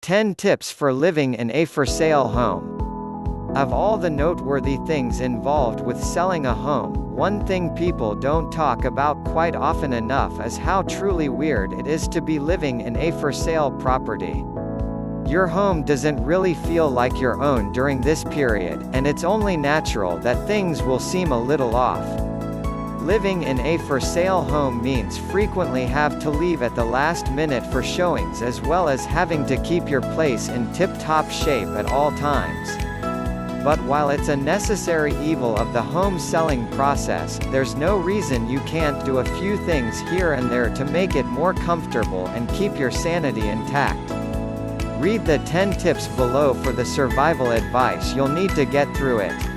10 tips for living in a for sale home. Of all the noteworthy things involved with selling a home, one thing people don't talk about quite often enough is how truly weird it is to be living in a for sale property. Your home doesn't really feel like your own during this period, and it's only natural that things will seem a little off. Living in a for sale home means frequently have to leave at the last minute for showings, as well as having to keep your place in tip-top shape at all times. But while it's a necessary evil of the home selling process, there's no reason you can't do a few things here and there to make it more comfortable and keep your sanity intact. Read the 10 tips below for the survival advice you'll need to get through it.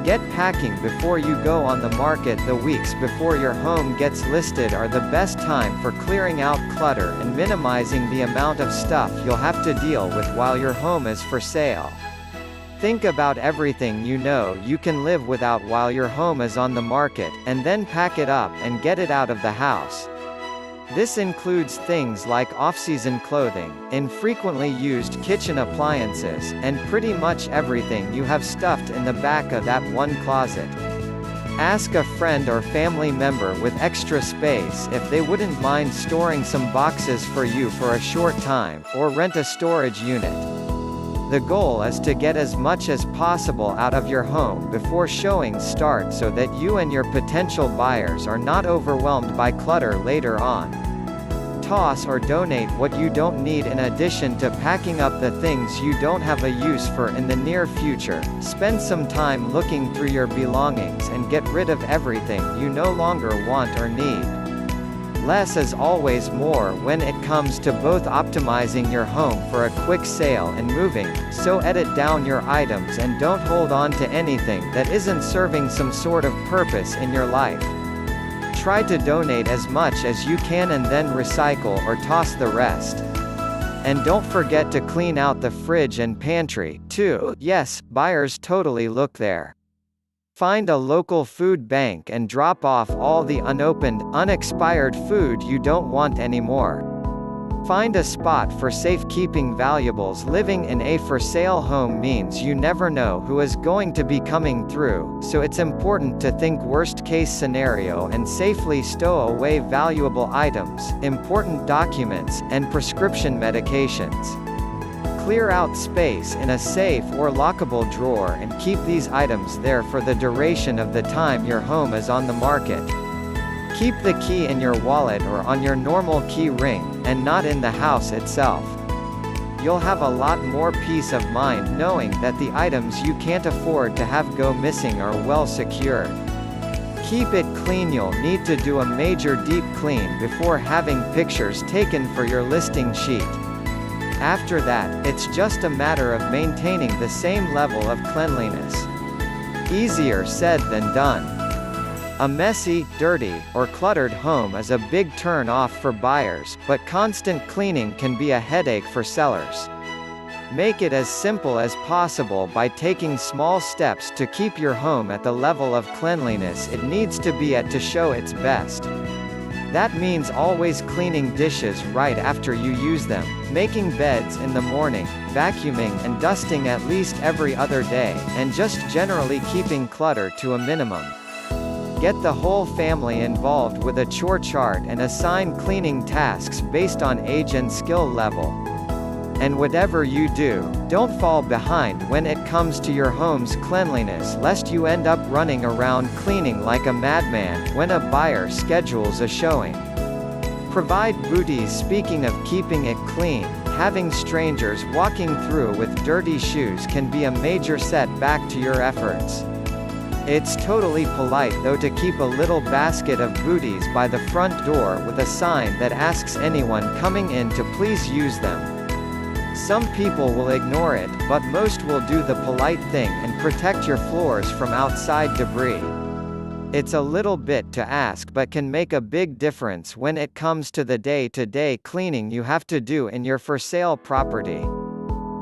Get packing before you go on the market. The weeks before your home gets listed are the best time for clearing out clutter and minimizing the amount of stuff you'll have to deal with while your home is for sale. Think about everything you know you can live without while your home is on the market, and then pack it up and get it out of the house. This includes things like off-season clothing, infrequently used kitchen appliances, and pretty much everything you have stuffed in the back of that one closet. Ask a friend or family member with extra space if they wouldn't mind storing some boxes for you for a short time, or rent a storage unit. The goal is to get as much as possible out of your home before showings start so that you and your potential buyers are not overwhelmed by clutter later on. Toss or donate what you don't need in addition to packing up the things you don't have a use for in the near future. Spend some time looking through your belongings and get rid of everything you no longer want or need. Less is always more when it comes to both optimizing your home for a quick sale and moving, so edit down your items and don't hold on to anything that isn't serving some sort of purpose in your life. Try to donate as much as you can and then recycle or toss the rest. And don't forget to clean out the fridge and pantry, too. Yes, buyers totally look there. Find a local food bank and drop off all the unopened, unexpired food you don't want anymore. Find a spot for safekeeping valuables. Living in a for sale home means you never know who is going to be coming through, so it's important to think worst case scenario and safely stow away valuable items, important documents, and prescription medications. Clear out space in a safe or lockable drawer and keep these items there for the duration of the time your home is on the market. Keep the key in your wallet or on your normal key ring, and not in the house itself. You'll have a lot more peace of mind knowing that the items you can't afford to have go missing are well secured. Keep it clean. You'll need to do a major deep clean before having pictures taken for your listing sheet. After that, it's just a matter of maintaining the same level of cleanliness. Easier said than done. A messy, dirty, or cluttered home is a big turn-off for buyers, but constant cleaning can be a headache for sellers. Make it as simple as possible by taking small steps to keep your home at the level of cleanliness it needs to be at to show its best. That means always cleaning dishes right after you use them, making beds in the morning, vacuuming and dusting at least every other day, and just generally keeping clutter to a minimum. Get the whole family involved with a chore chart and assign cleaning tasks based on age and skill level. And whatever you do, don't fall behind when it comes to your home's cleanliness, lest you end up running around cleaning like a madman when a buyer schedules a showing. Provide booties. Speaking of keeping it clean, having strangers walking through with dirty shoes can be a major setback to your efforts. It's totally polite though to keep a little basket of booties by the front door with a sign that asks anyone coming in to please use them. Some people will ignore it, but most will do the polite thing and protect your floors from outside debris. It's a little bit to ask but can make a big difference when it comes to the day-to-day cleaning you have to do in your for sale property.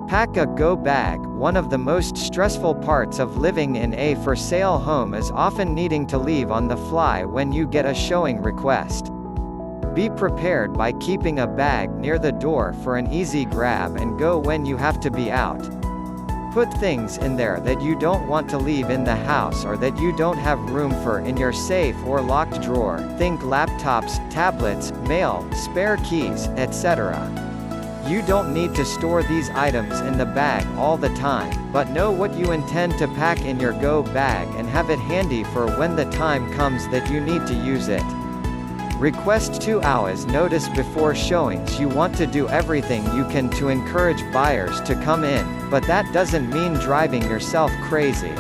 Pack a go bag. One of the most stressful parts of living in a for sale home is often needing to leave on the fly when you get a showing request. Be prepared by keeping a bag near the door for an easy grab and go when you have to be out. Put things in there that you don't want to leave in the house or that you don't have room for in your safe or locked drawer. Think laptops, tablets, mail, spare keys, etc. You don't need to store these items in the bag all the time, but know what you intend to pack in your go bag and have it handy for when the time comes that you need to use it. Request 2 hours notice before showings. You want to do everything you can to encourage buyers to come in, but that doesn't mean driving yourself crazy.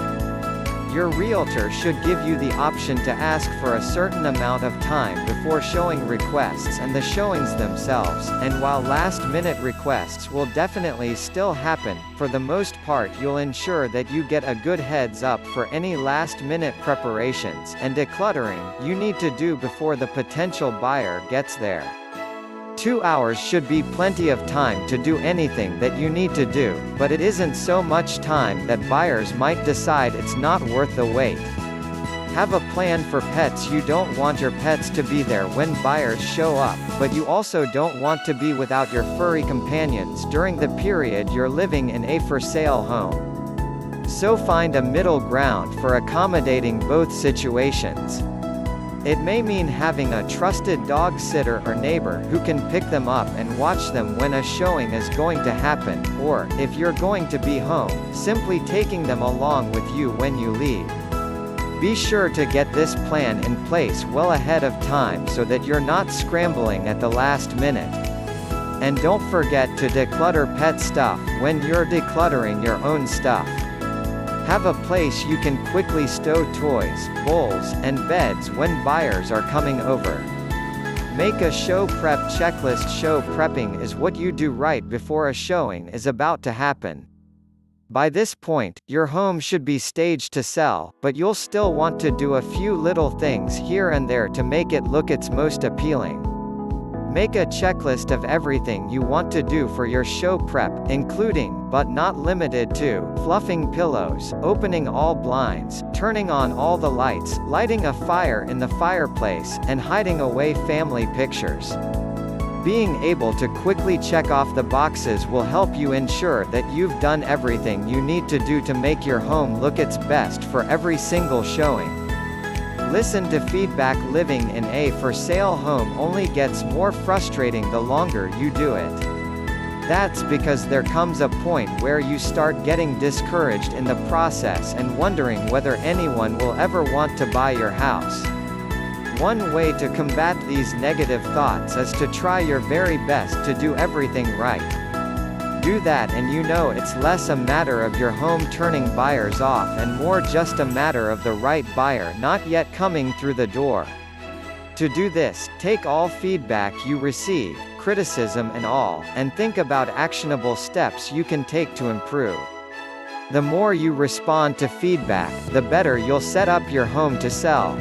Your realtor should give you the option to ask for a certain amount of time before showing requests and the showings themselves, and while last-minute requests will definitely still happen, for the most part you'll ensure that you get a good heads up for any last-minute preparations and decluttering you need to do before the potential buyer gets there. 2 hours should be plenty of time to do anything that you need to do, but it isn't so much time that buyers might decide it's not worth the wait. Have a plan for pets. You don't want your pets to be there when buyers show up, but you also don't want to be without your furry companions during the period you're living in a for sale home. So find a middle ground for accommodating both situations. It may mean having a trusted dog sitter or neighbor who can pick them up and watch them when a showing is going to happen, or, if you're going to be home, simply taking them along with you when you leave. Be sure to get this plan in place well ahead of time so that you're not scrambling at the last minute. And don't forget to declutter pet stuff when you're decluttering your own stuff. Have a place you can quickly stow toys, bowls, and beds when buyers are coming over. Make a show prep checklist. Show prepping is what you do right before a showing is about to happen. By this point, your home should be staged to sell, but you'll still want to do a few little things here and there to make it look its most appealing. Make a checklist of everything you want to do for your show prep, including, but not limited to, fluffing pillows, opening all blinds, turning on all the lights, lighting a fire in the fireplace, and hiding away family pictures. Being able to quickly check off the boxes will help you ensure that you've done everything you need to do to make your home look its best for every single showing. Listen to feedback. Living in a for sale home only gets more frustrating the longer you do it. That's because there comes a point where you start getting discouraged in the process and wondering whether anyone will ever want to buy your house. One way to combat these negative thoughts is to try your very best to do everything right. Do that and you know it's less a matter of your home turning buyers off and more just a matter of the right buyer not yet coming through the door. To do this, take all feedback you receive, criticism and all, and think about actionable steps you can take to improve. The more you respond to feedback, the better you'll set up your home to sell.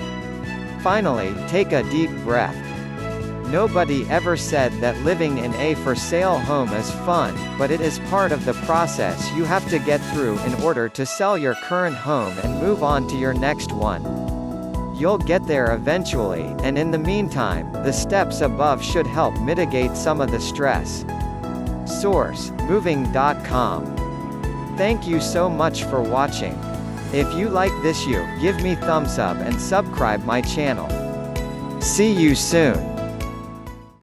Finally, take a deep breath. Nobody ever said that living in a for sale home is fun, but it is part of the process you have to get through in order to sell your current home and move on to your next one. You'll get there eventually, and in the meantime, the steps above should help mitigate some of the stress. Source: moving.com. Thank you so much for watching. If you like this, give me thumbs up and subscribe my channel. See you soon.